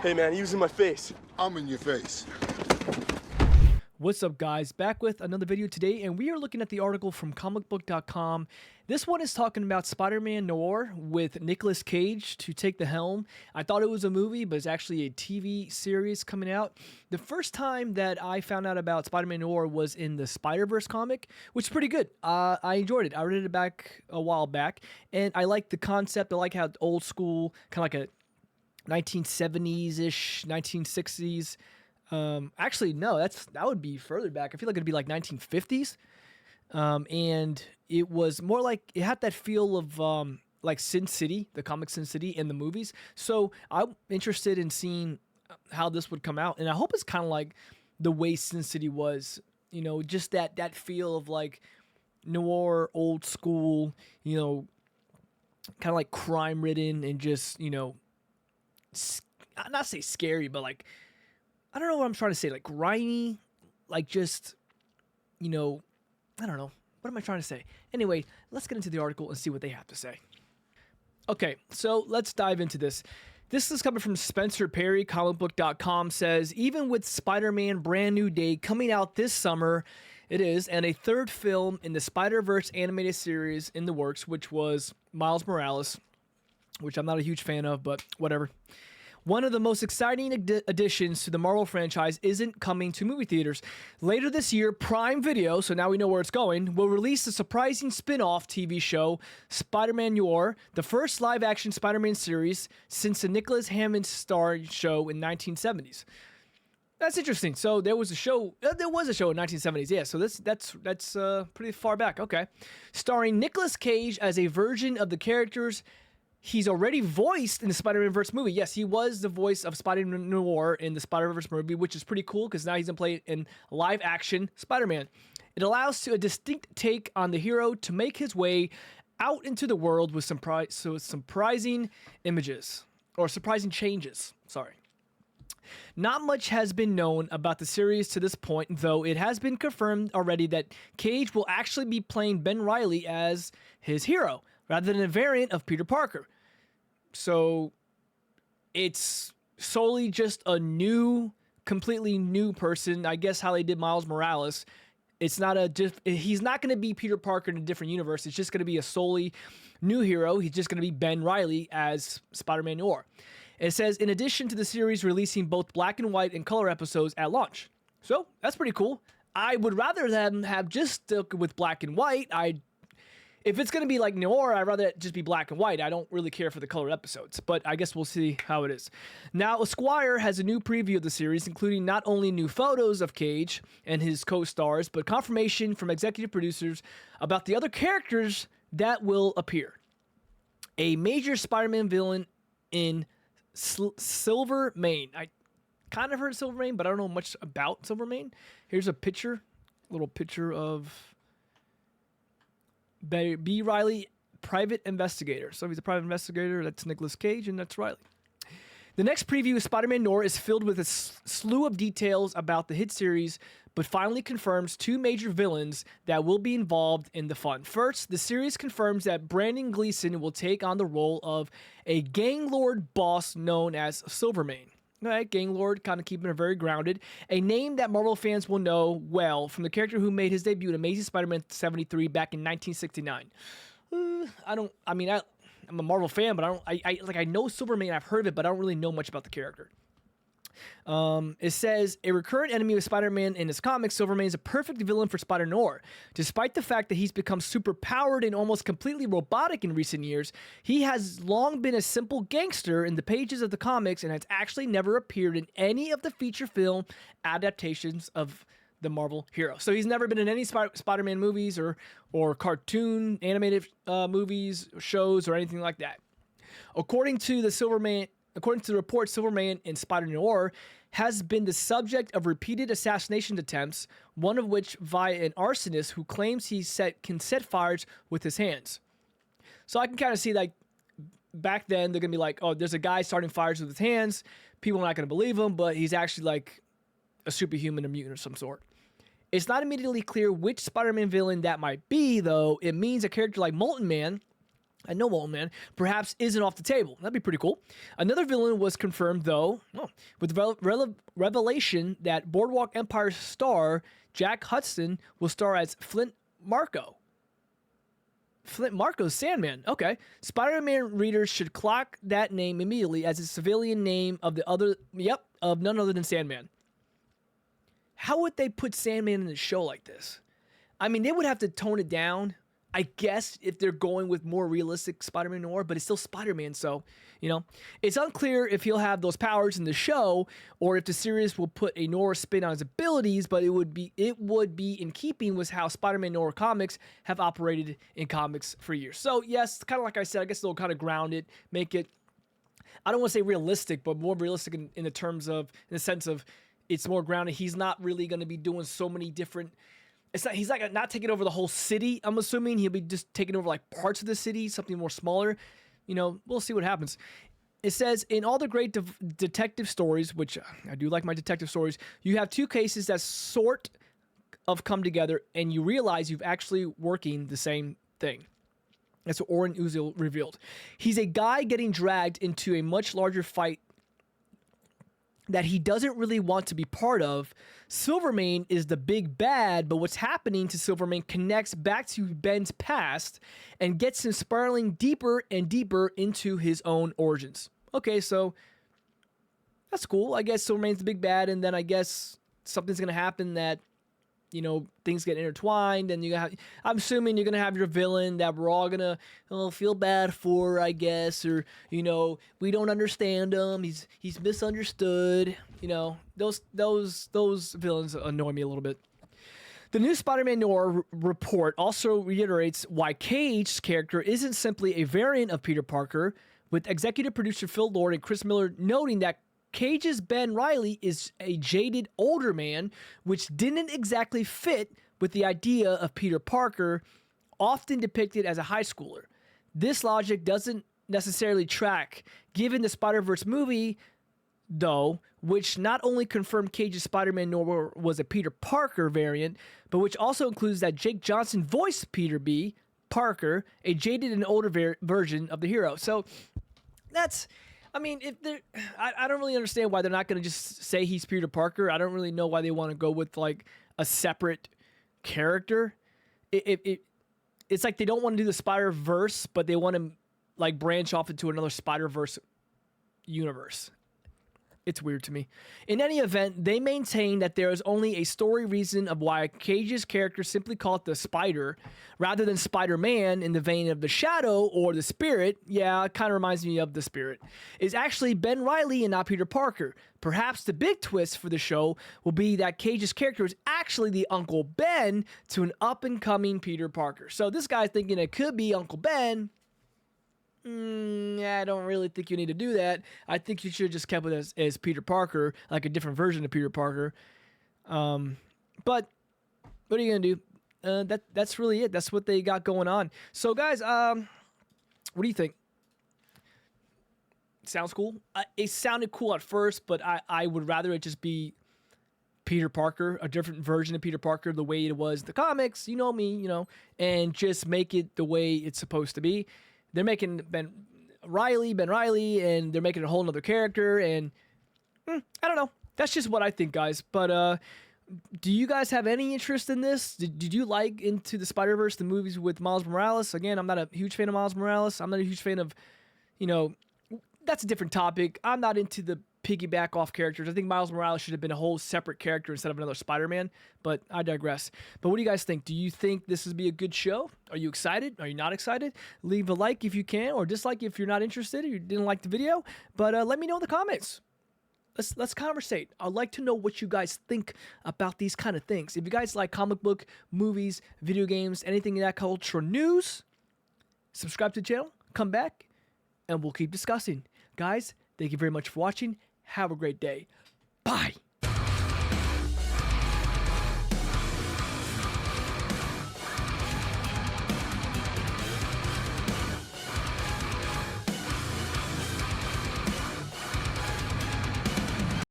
Hey man, he was in my face. I'm in your face. What's up, guys? Back with another video today, and we are looking at the article from comicbook.com. This one is talking about Spider-Man Noir with Nicolas Cage to take the helm. I thought it was a movie, but it's actually a TV series coming out. The first time that I found out about Spider-Man Noir was in the Spider-Verse comic, which is pretty good. I enjoyed it. I read it back a while back, and I like the concept. I like how old school, kind of like a 1970s-ish, 1960s. Actually, no, that would be further back. I feel like it'd be like 1950s. And it was more like, it had that feel of, like Sin City, the comic Sin City in the movies. So I'm interested in seeing how this would come out. And I hope it's kind of like the way Sin City was, you know, just that feel of like noir, old school, you know, kind of like crime ridden and just, you know, not say scary, but like, I don't know what I'm trying to say, like grimy, like just, you know, I don't know. What am I trying to say? Anyway, let's get into the article and see what they have to say. Okay, so let's dive into this. This is coming from Spencer Perry, comicbook.com, says, even with Spider-Man Brand New Day coming out this summer, it is, and a third film in the Spider-Verse animated series in the works, which was Miles Morales, which I'm not a huge fan of, but whatever. One of the most exciting additions to the Marvel franchise isn't coming to movie theaters. Later this year, Prime Video, so now we know where it's going, will release a surprising spin-off TV show, Spider-Man Noir, the first live-action Spider-Man series since the Nicholas Hammond starred show in 1970s. That's interesting. So there was a show in 1970s. Yeah, so that's pretty far back. Okay. Starring Nicolas Cage as a version of the characters he's already voiced in the Spider-Man-Verse movie. Yes, he was the voice of Spider-Man Noir in the Spider-Verse movie, which is pretty cool because now he's going to play in live-action Spider-Man. It allows to a distinct take on the hero to make his way out into the world with surprising images, or surprising changes, sorry. Not much has been known about the series to this point, though it has been confirmed already that Cage will actually be playing Ben Reilly as his hero, rather than a variant of Peter Parker. So it's solely just a completely new person. I guess how they did Miles Morales. It's not he's not going to be Peter Parker in a different universe. It's just going to be a solely new hero. He's just going to be Ben Reilly as Spider-Man Noir. It says, in addition to the series releasing both black and white and color episodes at launch. So that's pretty cool. I would rather them have just stuck with black and white. If it's going to be like Noir, I'd rather it just be black and white. I don't really care for the colored episodes, but I guess we'll see how it is. Now, Esquire has a new preview of the series, including not only new photos of Cage and his co-stars, but confirmation from executive producers about the other characters that will appear. A major Spider-Man villain in Silvermane. I kind of heard of Silvermane, but I don't know much about Silvermane. Here's a little picture of B. Reilly, private investigator. So he's a private investigator. That's Nicolas Cage, and that's Reilly. The next preview of Spider-Man Noir is filled with a slew of details about the hit series, but finally confirms two major villains that will be involved in the fun. First, the series confirms that Brandon Gleeson will take on the role of a gang lord boss known as Silvermane. All right, gang lord, kind of keeping it very grounded. A name that Marvel fans will know well from the character who made his debut in Amazing Spider-Man 73 back in 1969. I'm a Marvel fan, but I know Silvermane, I've heard of it, but I don't really know much about the character. It says, a recurrent enemy of Spider-Man in his comics, Silvermane is a perfect villain for Spider-Noir. Despite the fact that he's become super powered and almost completely robotic in recent years, he has long been a simple gangster in the pages of the comics and has actually never appeared in any of the feature film adaptations of the Marvel hero. So he's never been in any Spider-Man movies or cartoon animated movies, shows, or anything like that. According to the report, Silvermane in Spider-Noir has been the subject of repeated assassination attempts, one of which via an arsonist who claims he can set fires with his hands. So I can kind of see, like, back then they're going to be like, oh, there's a guy starting fires with his hands. People are not going to believe him, but he's actually like a superhuman or mutant of some sort. It's not immediately clear which Spider-Man villain that might be, though. It means a character like Molten Man, I know, old man, perhaps isn't off the table. That'd be pretty cool. Another villain was confirmed, though, with the revelation that Boardwalk Empire star Jack Hudson will star as Flint Marko. Flint Marko's Sandman. Okay. Spider-Man readers should clock that name immediately as a civilian name of of none other than Sandman. How would they put Sandman in a show like this? I mean, they would have to tone it down, I guess, if they're going with more realistic Spider-Man Noir, but it's still Spider-Man, so, It's unclear if he'll have those powers in the show, or if the series will put a Noir spin on his abilities, but it would be in keeping with how Spider-Man Noir comics have operated in comics for years. So, yes, kind of like I said, I guess they'll kind of ground it, make it, I don't want to say realistic, but more realistic in the sense of it's more grounded. He's not really going to be doing so many different... He's not taking over the whole city, I'm assuming. He'll be just taking over like parts of the city, something more smaller. We'll see what happens. It says, in all the great detective stories, which I do like my detective stories, you have two cases that sort of come together and you realize you've actually working the same thing. That's what Oren Uziel revealed. He's a guy getting dragged into a much larger fight that he doesn't really want to be part of. Silvermane is the big bad, but what's happening to Silvermane connects back to Ben's past and gets him spiraling deeper and deeper into his own origins. Okay, so that's cool. I guess Silvermane's the big bad, and then I guess something's going to happen that, things get intertwined, and I'm assuming you're going to have your villain that we're all going to feel bad for, I guess, or, we don't understand him, he's misunderstood, those villains annoy me a little bit. The new Spider-Man Noir report also reiterates why Cage's character isn't simply a variant of Peter Parker, with executive producer Phil Lord and Chris Miller noting that Cage's Ben Reilly is a jaded older man, which didn't exactly fit with the idea of Peter Parker, often depicted as a high schooler. This logic doesn't necessarily track, given the Spider-Verse movie, though, which not only confirmed Cage's Spider-Man Noir was a Peter Parker variant, but which also includes that Jake Johnson voiced Peter B. Parker, a jaded and older version of the hero. So that's... I mean, I don't really understand why they're not going to just say he's Peter Parker. I don't really know why they want to go with like a separate character. It's like they don't want to do the Spider-Verse, but they want to like branch off into another Spider-Verse universe. It's weird to me. In any event, they maintain that there is only a story reason of why Cage's character simply called the Spider, rather than Spider-Man in the vein of the Shadow or the Spirit. Yeah, it kind of reminds me of the Spirit. Is actually Ben Reilly and not Peter Parker. Perhaps the big twist for the show will be that Cage's character is actually the Uncle Ben to an up-and-coming Peter Parker. So this guy's thinking it could be Uncle Ben. I don't really think you need to do that. I think you should have just kept it as Peter Parker, like a different version of Peter Parker. But what are you gonna do? That's really it. That's what they got going on. So guys, what do you think? Sounds cool? It sounded cool at first, but I would rather it just be Peter Parker, a different version of Peter Parker, the way it was in the comics. You know me, and just make it the way it's supposed to be. They're making Ben Reilly, and they're making a whole nother character, and I don't know. That's just what I think, guys. But do you guys have any interest in this? Did you like Into the Spider-Verse, the movies with Miles Morales? Again, I'm not a huge fan of Miles Morales. I'm not a huge fan of, that's a different topic. I'm not into the piggyback off characters. I think Miles Morales should have been a whole separate character instead of another Spider-Man, but I digress. But what do you guys think? Do you think this would be a good show? Are you excited? Are you not excited? Leave a like if you can, or dislike if you're not interested or you didn't like the video, but let me know in the comments. Let's conversate. I'd like to know what you guys think about these kind of things. If you guys like comic book, movies, video games, anything in that culture news, subscribe to the channel, come back, and we'll keep discussing. Guys, thank you very much for watching. Have a great day. Bye.